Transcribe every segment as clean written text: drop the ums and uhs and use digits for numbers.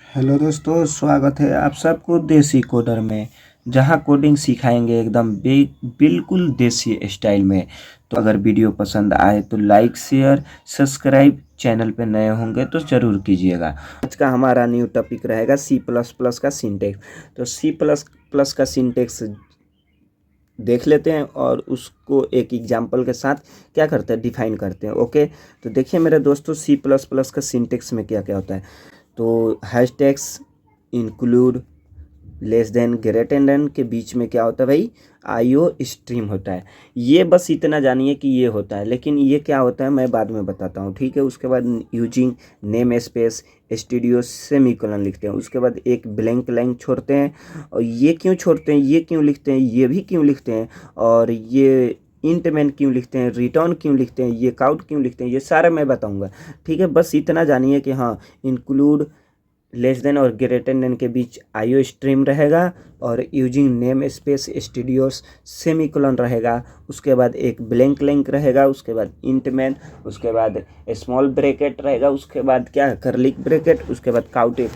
Hello दोस्तों, स्वागत है आप सबको देसी कोडर में, जहां कोडिंग सिखाएंगे एकदम बिल्कुल देसी स्टाइल में। तो अगर वीडियो पसंद आए तो लाइक शेयर सब्सक्राइब, चैनल पे नए होंगे तो ज़रूर कीजिएगा। आज का हमारा न्यू टॉपिक रहेगा सी प्लस प्लस का सिंटेक्स। तो सी प्लस प्लस का सिंटेक्स देख लेते हैं और उसको एक एग्जाम्पल के साथ क्या करते हैं, डिफाइन करते हैं। ओके, तो देखिए मेरे दोस्तों, सी प्लस प्लस का सिंटेक्स में क्या क्या होता है। तो hashtags, include, less than, greater than के बीच में क्या होता है भाई, आईओ स्ट्रीम होता है। ये बस इतना जानिए कि ये होता है, लेकिन ये क्या होता है मैं बाद में बताता हूँ, ठीक है। उसके बाद using name space studio semicolon लिखते हैं। उसके बाद एक ब्लैंक लाइन छोड़ते हैं, और ये क्यों छोड़ते हैं, ये क्यों लिखते हैं, ये भी क्यों लिखते हैं, और ये इंटमेंट क्यों लिखते हैं, रिटर्न क्यों लिखते हैं, ये काउट क्यों लिखते हैं, ये सारा मैं बताऊंगा, ठीक है। बस इतना जानिए कि हाँ, इंक्लूड, लेस देन और ग्रेटर देन के बीच आईओ स्ट्रीम रहेगा, और using name space studios semicolon रहेगा। उसके बाद एक ब्लैंक लिंक रहेगा, उसके बाद इंटमैन, उसके बाद स्मॉल ब्रैकेट रहेगा, उसके बाद क्या, करलिक ब्रैकेट, उसके बाद काउट, एक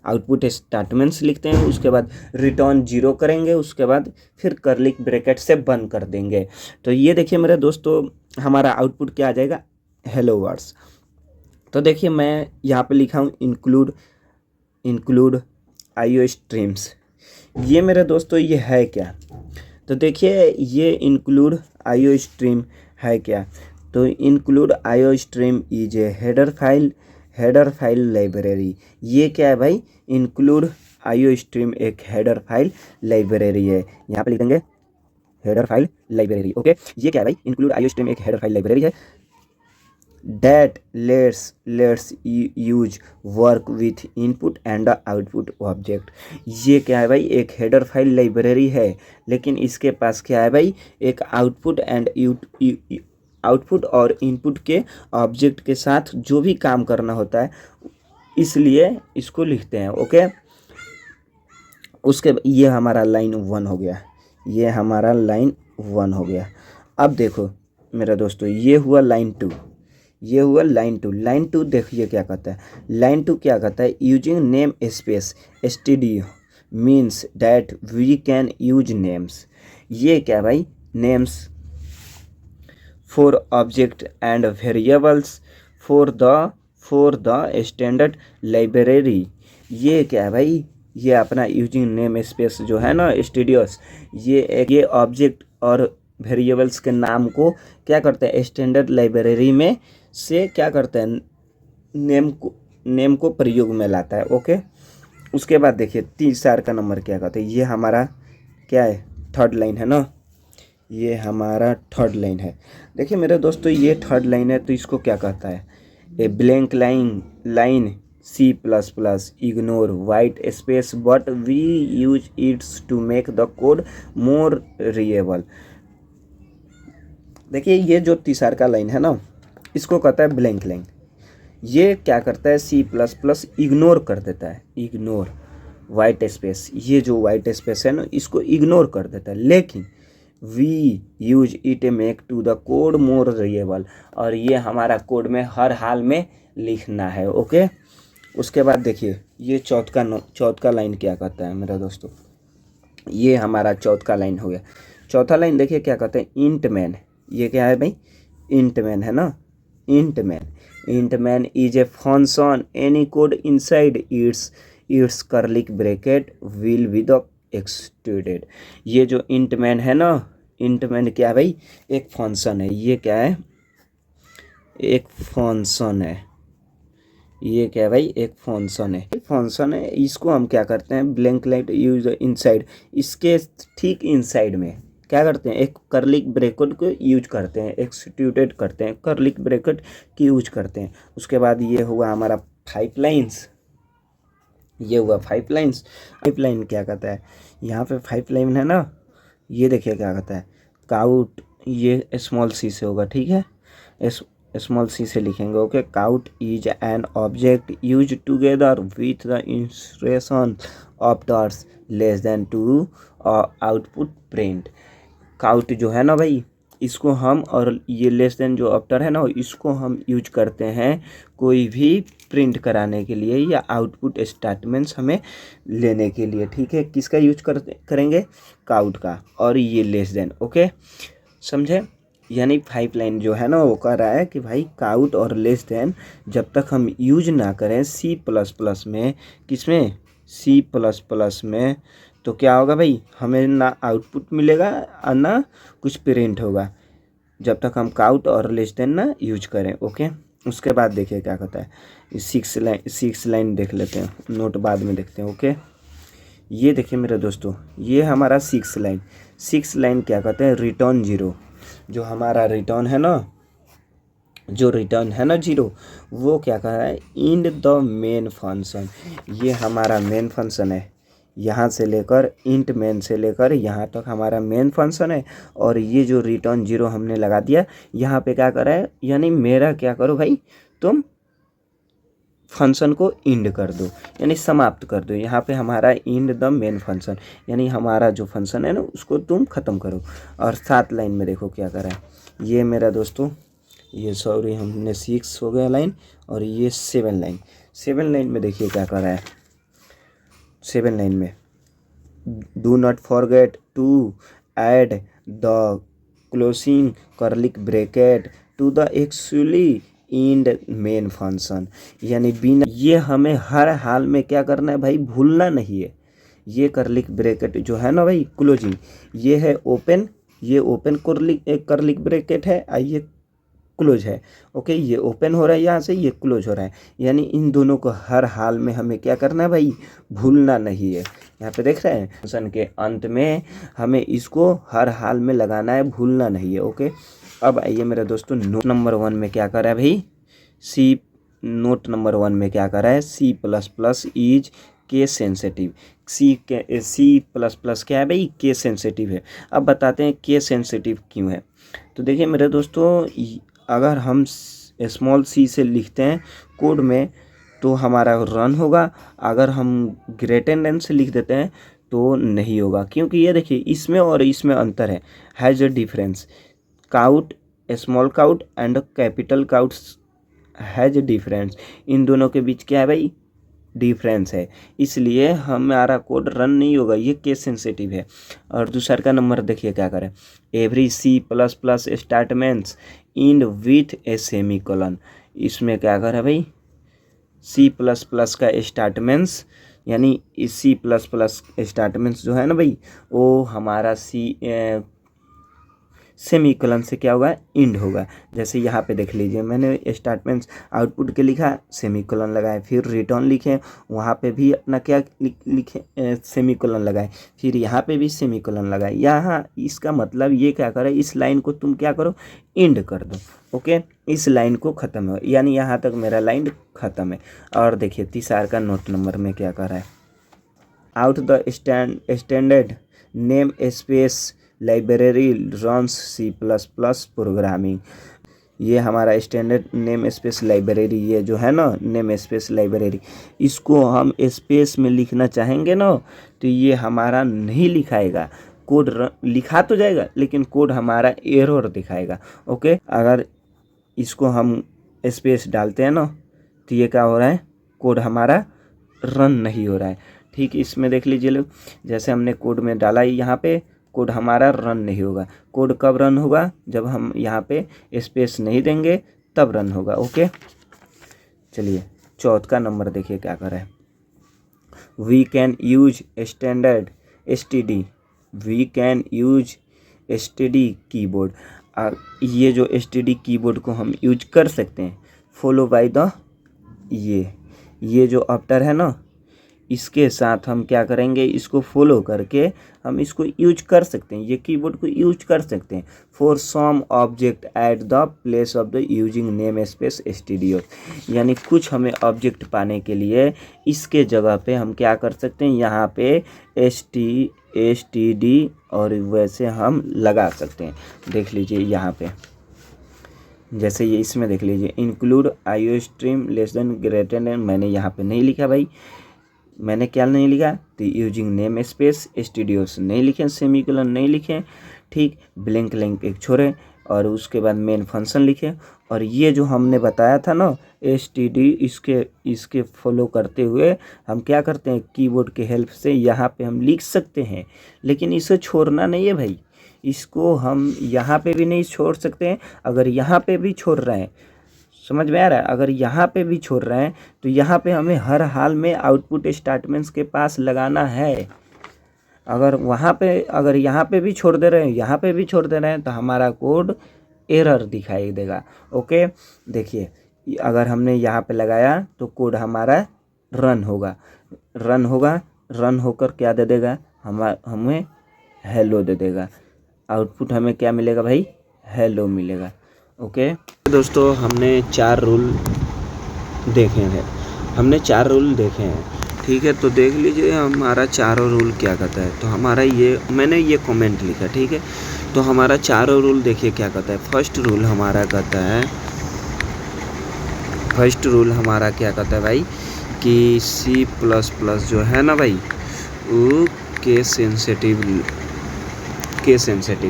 आउटपुट स्टेटमेंट्स लिखते हैं। उसके बाद रिटर्न 0 करेंगे, उसके बाद फिर करलिक ब्रैकेट से बंद कर देंगे। तो ये देखिए मेरे दोस्तों, हमारा आउटपुट क्या आ जाएगा, हेलो वर्ड्स। तो देखिए मैं यहाँ पे लिखा हूँ इंक्लूड आईओ स्ट्रीम्स। ये मेरे दोस्तों ये है क्या, तो देखिए ये इंक्लूड आईओ स्ट्रीम है क्या। तो include IO stream is a header file library. ये क्या है भाई, इंक्लूड आईओ स्ट्रीम एक हेडर फाइल लाइब्रेरी है। यहाँ पे लिख देंगे हेडर फाइल लाइब्रेरी। ओके, ये क्या है भाई, इंक्लूड आईओ स्ट्रीम एक हेडर फाइल लाइब्रेरी है that lets use work with input and output object। ये क्या है भाई, एक हेडर फाइल लाइब्रेरी है, लेकिन इसके पास क्या है भाई, एक आउटपुट और इनपुट के ऑब्जेक्ट के साथ जो भी काम करना होता है, इसलिए इसको लिखते हैं। ओके, उसके ये हमारा लाइन 1 हो गया, ये हमारा लाइन 1 हो गया। अब देखो मेरा दोस्तों, ये हुआ लाइन 2, ये हुआ लाइन टू देखिए क्या कहता है। लाइन 2 क्या कहता है, using name space studio means that we can use names. ये क्या भाई, names for object and variables for the standard library. ये क्या है भाई, ये अपना यूजिंग नेम स्पेस जो है ना स्टूडियोस, ये ऑब्जेक्ट और वेरिएबल्स के नाम को क्या करते हैं, स्टैंडर्ड लाइब्रेरी में से क्या करते हैं, नेम को प्रयोग में लाता है। ओके, उसके बाद देखिए 3 का नंबर क्या कहते हैं, ये हमारा क्या है, थर्ड लाइन है ना, ये हमारा थर्ड लाइन है। देखिए मेरे दोस्तों, ये थर्ड लाइन है, तो इसको क्या कहता है, a blank line C plus plus ignore white space but we use its to make the code more readable. देखिए ये जो 3 का लाइन है ना, इसको कहता है ब्लैंक लाइन। ये क्या करता है, सी प्लस प्लस इग्नोर कर देता है, इग्नोर वाइट स्पेस, ये जो वाइट स्पेस है ना, इसको इग्नोर कर देता है, लेकिन we use it make to the code more readable, और ये हमारा कोड में हर हाल में लिखना है। ओके, उसके बाद देखिए ये चौथा लाइन क्या कहता है मेरा दोस्तों, ये हमारा चौथा लाइन हो गया। चौथा लाइन देखिए क्या कहते हैं, इंट मैन। ये क्या है भाई, इंट मैन है ना, int main is a function any code inside its curly bracket will be the executed. ये जो इंट मैन है ना, इंट मैन क्या है भाई, एक फंक्शन है। ये क्या है, एक फंक्शन है। ये क्या है भाई, एक फंक्शन है। इसको हम क्या करते हैं, ब्लैंक लाइट यूज इनसाइड, इसके ठीक इनसाइड में क्या करते हैं, एक करलिक ब्रैकेट को यूज करते हैं, एक्सक्यूटेड करते हैं, करलिक ब्रैकेट की यूज करते हैं। उसके बाद ये हुआ हमारा 5 लाइन्स, ये हुआ 5 लाइन्स। 5 लाइन क्या कहता है, यहाँ पे 5 लाइन है ना, ये देखिए क्या कहता है, काउट, ये स्मॉल सी से होगा, ठीक है, स्मॉल सी से लिखेंगे। Okay, cout is an object use together with the instruction of less than to output print. Cout जो है ना भाई, इसको हम और ये लेस देन जो आफ्टर है ना इसको हम यूज करते हैं कोई भी प्रिंट कराने के लिए या आउटपुट स्टेटमेंट्स हमें लेने के लिए। ठीक है, किसका यूज करेंगे? काउट का। और ये लेस देन, ओके समझे? यानी 5 लाइन जो है ना वो कह रहा है कि भाई काउट और लेस देन जब तक हम यूज ना करें सी प्लस प्लस में, किसमें? सी प्लस प्लस में, तो क्या होगा भाई? हमें ना आउटपुट मिलेगा और ना कुछ प्रिंट होगा जब तक हम काउट और लेस देन ना यूज करें। ओके, उसके बाद देखिए क्या कहता है। 6 लाइन देख लेते हैं, नोट बाद में देखते हैं। ओके, ये देखिए मेरे दोस्तों, ये हमारा 6 लाइन क्या कहते हैं? रिटर्न 0। जो हमारा रिटर्न है ना, जो रिटर्न है ना 0, वो क्या कह रहा है? In the main function. ये हमारा मेन फंक्शन है, यहाँ से लेकर इंट मेन से लेकर यहाँ तक हमारा मेन फंक्शन है। और ये जो रिटर्न 0 हमने लगा दिया यहाँ पे क्या कर रहा है? यानी मेरा क्या करो भाई, तुम फंक्शन को इंड कर दो, यानी समाप्त कर दो। यहाँ पे हमारा इंड द मेन फंक्शन, यानी हमारा जो फंक्शन है ना उसको तुम ख़त्म करो। और 7 लाइन में देखो क्या कर रहा है ये मेरा दोस्तों, ये सॉरी हमने 6 हो गया लाइन, और ये 7 लाइन में देखिए क्या कर रहा है। 7 लाइन में do not forget to add the closing curly bracket to the actually int main function. यानी बिना, ये हमें हर हाल में क्या करना है भाई? भूलना नहीं है। ये कर्लिक ब्रैकेट जो है ना भाई क्लोजिंग, ये है ओपन, ये ओपन कर्लिक ब्रैकेट है, ये क्लोज है। ओके, ये ओपन हो रहा है यहाँ से, ये क्लोज हो रहा है। यानी इन दोनों को हर हाल में हमें क्या करना है भाई? भूलना नहीं है। यहाँ पे देख रहे हैं फंक्शन के अंत में हमें इसको हर हाल में लगाना है, भूलना नहीं है। ओके, अब आइए मेरे दोस्तों नोट नंबर 1 में क्या कर रहा है भाई? नोट नंबर 1 में क्या कर रहा है? C plus plus is case sensitive. C plus plus क्या है भाई? केस सेंसिटिव है। अब बताते हैं केस सेंसिटिव क्यों है। तो देखिए मेरे दोस्तों, अगर हम स्मॉल सी से लिखते हैं कोड में तो हमारा रन होगा, अगर हम ग्रेटर देन से लिख देते हैं तो नहीं होगा। क्योंकि ये देखिए इसमें और इसमें अंतर है, has a difference. Cout, small cout and capital couts has a difference. इन दोनों के बीच क्या है भाई? डिफरेंस है, इसलिए हमारा कोड रन नहीं होगा, ये केस सेंसिटिव है। और दूसरा का नंबर देखिए क्या करें। Every C plus plus statements end with a semicolon. इसमें क्या करें भाई? सी प्लस प्लस का स्टेटमेंट्स, यानी सी प्लस प्लस स्टेटमेंट्स जो है ना भाई, वो हमारा सेमी कोलन से क्या होगा? इंड होगा। जैसे यहाँ पे देख लीजिए, मैंने स्टेटमेंट्स आउटपुट के लिखा, सेमी कोलन लगाए, फिर रिटर्न लिखे, वहाँ पे भी अपना क्या लिखे? सेमी कोलन लगाए, फिर यहाँ पे भी सेमी कोलन लगाए। यहाँ इसका मतलब ये क्या करे? इस लाइन को तुम क्या करो? इंड कर दो। ओके, इस लाइन को ख़त्म हो, यानी यहाँ तक मेरा लाइन ख़त्म है। और देखिए तीसरा का नोट नंबर में क्या कर रहा है? Out the standard name space library runs C plus plus programming. ये हमारा स्टैंडर्ड नेम स्पेस लाइब्रेरी, ये जो है ना नेम स्पेस लाइब्रेरी, इसको हम स्पेस में लिखना चाहेंगे ना तो ये हमारा नहीं लिखाएगा, कोड लिखा तो जाएगा लेकिन कोड हमारा एरर दिखाएगा। ओके, अगर इसको हम स्पेस डालते हैं ना तो ये क्या हो रहा है? कोड हमारा रन नहीं हो रहा है। ठीक, इसमें देख लीजिए लोग, जैसे हमने कोड में डाला यहाँ पे, कोड हमारा रन नहीं होगा। कोड कब रन होगा? जब हम यहाँ पे स्पेस नहीं देंगे तब रन होगा। ओके, चलिए चौथा नंबर देखिए क्या कर रहा है। We can use standard STD, we can use STD keyboard. ये जो एसटीडी कीबोर्ड को हम यूज कर सकते हैं, फॉलो बाय द ये जो आफ्टर है ना, इसके साथ हम क्या करेंगे? इसको फॉलो करके हम इसको यूज कर सकते हैं, ये कीबोर्ड को यूज कर सकते हैं। For some object at the place of the using name space studio. यानी कुछ हमें ऑब्जेक्ट पाने के लिए इसके जगह पे हम क्या कर सकते हैं? यहाँ पे एस टी डी और वैसे हम लगा सकते हैं। देख लीजिए यहाँ पे, जैसे ये इसमें देख लीजिए, include IO stream less than greater than, मैंने यहाँ पे नहीं लिखा भाई, मैंने क्या नहीं लिखा? तो यूजिंग नेम स्पेस स्टूडियोस नहीं लिखे, सेमीकोलन नहीं लिखे। ठीक, ब्लैंक एक छोड़े, और उसके बाद मेन फंक्शन लिखे, और ये जो हमने बताया था ना std, इसके फॉलो करते हुए हम क्या करते हैं, कीबोर्ड के हेल्प से यहाँ पे हम लिख सकते हैं। लेकिन इसे छोड़ना नहीं है भाई, इसको हम यहाँ पे भी नहीं छोड़ सकते हैं। अगर यहाँ पे भी छोड़ रहे हैं, समझ में आ रहा है, अगर यहाँ पे भी छोड़ रहे हैं तो यहाँ पे हमें हर हाल में आउटपुट स्टेटमेंट्स के पास लगाना है। अगर यहाँ पे भी छोड़ दे रहे हैं, यहाँ पे भी छोड़ दे रहे हैं, तो हमारा कोड एरर दिखाई देगा। ओके, देखिए अगर हमने यहाँ पे लगाया तो कोड हमारा रन होगा, रन होकर क्या दे देगा, हमें हेलो दे देगा। आउटपुट हमें क्या मिलेगा भाई, हेलो मिलेगा। ओके दोस्तों, हमने 4 रूल देखे हैं, ठीक है। तो देख लीजिए हमारा चारों रूल क्या कहता है। तो हमारा मैंने ये कमेंट लिखा, ठीक है। तो हमारा चारों रूल देखिए क्या कहता है। फर्स्ट रूल हमारा क्या कहता है भाई, कि C++ जो है ना भाई, वो केस सेंसिटिव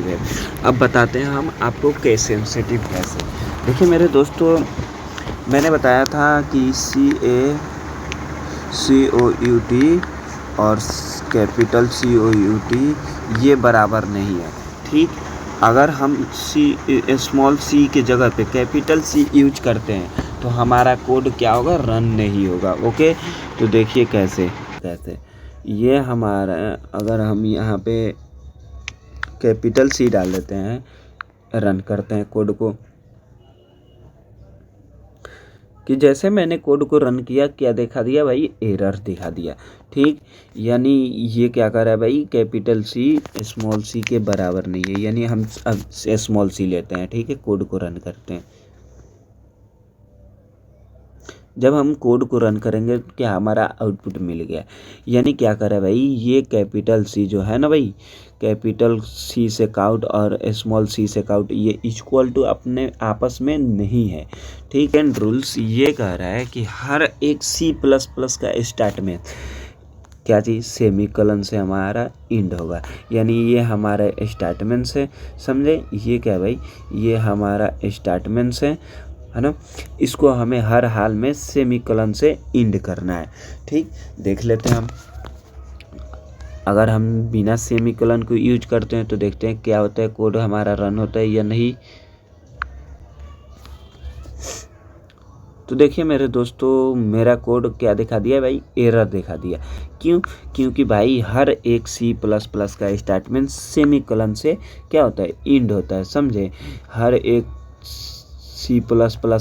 है। अब बताते हैं हम आपको केस सेंसिटिव कैसे। देखिए मेरे दोस्तों, मैंने बताया था कि COUT और कैपिटल COUT ये बराबर नहीं है, ठीक। अगर हम स्मॉल c के जगह पे कैपिटल C यूज करते हैं तो हमारा कोड क्या होगा, रन नहीं होगा। ओके, तो देखिए कैसे ये हमारा, अगर हम यहाँ पे कैपिटल C डाल देते हैं, रन करते हैं कोड को, कि जैसे मैंने कोड को रन किया, क्या दिखा दिया भाई, एरर दिखा दिया, ठीक। यानी ये क्या कर रहा है भाई, कैपिटल C स्मॉल c के बराबर नहीं है। यानी हम अब स्मॉल c लेते हैं, ठीक है, कोड को रन करते हैं। जब हम कोड को रन करेंगे तो क्या हमारा आउटपुट मिल गया। यानी क्या करे भाई, ये कैपिटल C जो है ना भाई, कैपिटल C से काउट और स्मॉल c से काउट, ये इक्वल टू अपने आपस में नहीं है, ठीक। एंड रूल्स ये कह रहा है कि हर एक C++ का स्टार्ट में क्या चीज़, सेमीकोलन से हमारा इंड होगा। यानी ये हमारा स्टार्टमेंट से, समझे, ये क्या भाई, ये हमारा स्टार्टमेंट से है ना, इसको हमें हर हाल में सेमीकोलन से इंड करना है, ठीक। देख लेते हैं हम, अगर हम बिना सेमीकोलन को यूज करते हैं तो देखते हैं क्या होता है, कोड हमारा रन होता है या नहीं। तो देखिए मेरे दोस्तों, मेरा कोड क्या दिखा दिया भाई, एरर दिखा दिया। क्यों? क्योंकि भाई हर एक C++ का स्टेटमेंट सेमीकोलन से क्या होता है, इंड होता है, समझे। हर एक C++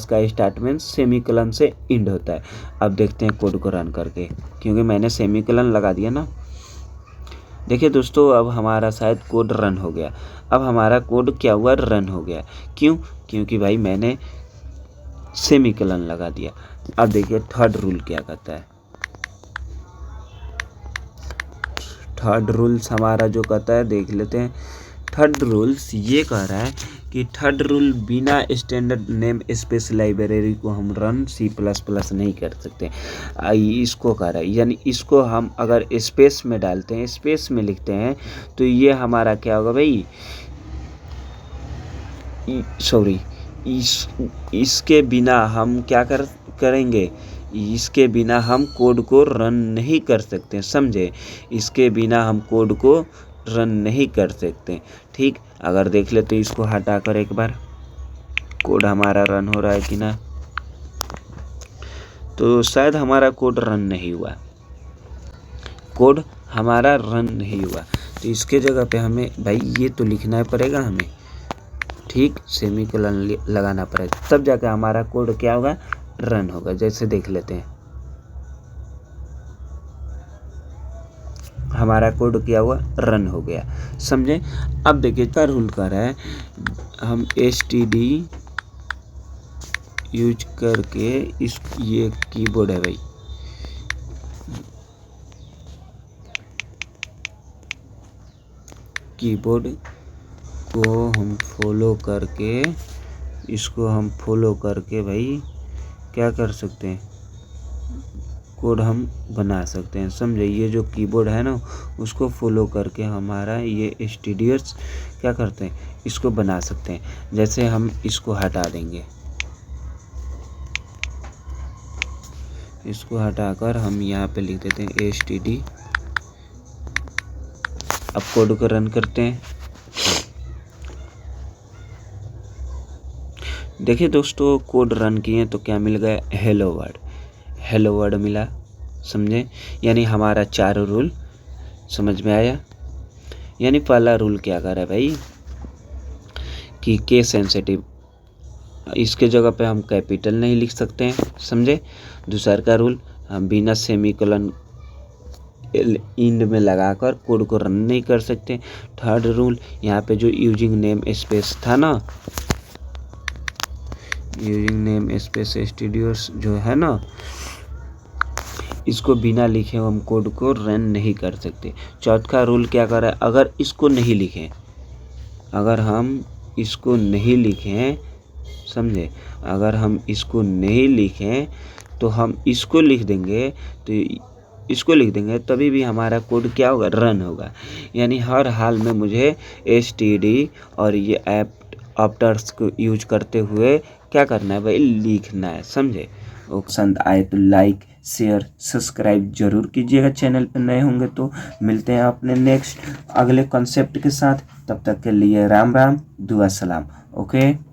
का स्टेटमेंट सेमीकोलन से इंड होता है। अब देखते हैं कोड को रन करके, क्योंकि मैंने सेमीकोलन लगा दिया ना। देखिए दोस्तों, अब हमारा शायद कोड रन हो गया। अब हमारा कोड क्या हुआ, रन हो गया। क्यों? क्योंकि भाई मैंने सेमीकोलन लगा दिया। अब देखिए थर्ड रूल क्या कहता है। थर्ड रूल्स हमारा जो कहता है, देख लेते हैं। थर्ड रूल्स ये कह रहा है कि थर्ड रूल, बिना स्टैंडर्ड नेम स्पेस लाइब्रेरी को हम रन C++ नहीं कर सकते। इसको कह रहा है, यानी इसको हम अगर स्पेस में डालते हैं, स्पेस में लिखते हैं, तो ये हमारा क्या होगा भाई, सॉरी, इसके बिना हम क्या करेंगे, इसके बिना हम कोड को रन नहीं कर सकते, समझे। इसके बिना हम कोड को रन नहीं कर सकते, ठीक। अगर देख लेते तो इसको हटाकर एक बार कोड हमारा रन हो रहा है कि ना, तो शायद हमारा कोड रन नहीं हुआ, तो इसके जगह पे हमें भाई ये तो लिखना पड़ेगा हमें, ठीक, सेमीकोलन लगाना पड़ेगा, तब जाकर हमारा कोड क्या होगा, रन होगा। जैसे देख लेते हैं, हमारा कोड क्या हुआ, रन हो गया, समझे। अब देखिए क्या रूल कर रहा है, हम std यूज करके ये कीबोर्ड है भाई, कीबोर्ड को हम फॉलो करके, इसको हम फॉलो करके भाई क्या कर सकते हैं, कोड हम बना सकते हैं, समझे। ये जो कीबोर्ड है ना उसको फॉलो करके हमारा ये एसटीडीएस क्या करते हैं, इसको बना सकते हैं। जैसे हम इसको हटा देंगे, इसको हटाकर हम यहाँ पे लिख देते हैं एसटीडी। अब कोड को रन करते हैं। देखिए दोस्तों, कोड रन किए तो क्या मिल गया, हेलो वर्ड, हेलो वर्ड मिला, समझे। यानी हमारा 4 रूल समझ में आया। यानी पहला रूल क्या कर रहा है भाई कि केस सेंसिटिव, इसके जगह पे हम कैपिटल नहीं लिख सकते हैं, समझे। दूसरा का रूल, हम बिना सेमीकोलन इंड में लगाकर कोड को रन नहीं कर सकते। थर्ड रूल, यहाँ पे जो यूजिंग नेम स्पेस था ना, यूजिंग नेम स्पेस स्टूडियोस जो है ना, इसको बिना लिखे हम कोड को रन नहीं कर सकते। चौथा रूल क्या कर रहा है, अगर इसको नहीं लिखें, अगर हम इसको नहीं लिखें, समझे, अगर हम इसको नहीं लिखें तो हम इसको लिख देंगे, तो इसको लिख देंगे तभी भी हमारा कोड क्या होगा, रन होगा। यानी हर हाल में मुझे एसटीडी और ये ऐप ऑप्टर्स को यूज करते हुए क्या करना है भाई, लिखना है, समझे। पसंद आए तो लाइक शेयर सब्सक्राइब जरूर कीजिएगा। चैनल पर नए होंगे तो मिलते हैं अपने नेक्स्ट अगले कॉन्सेप्ट के साथ। तब तक के लिए राम राम, दुआ सलाम। ओके।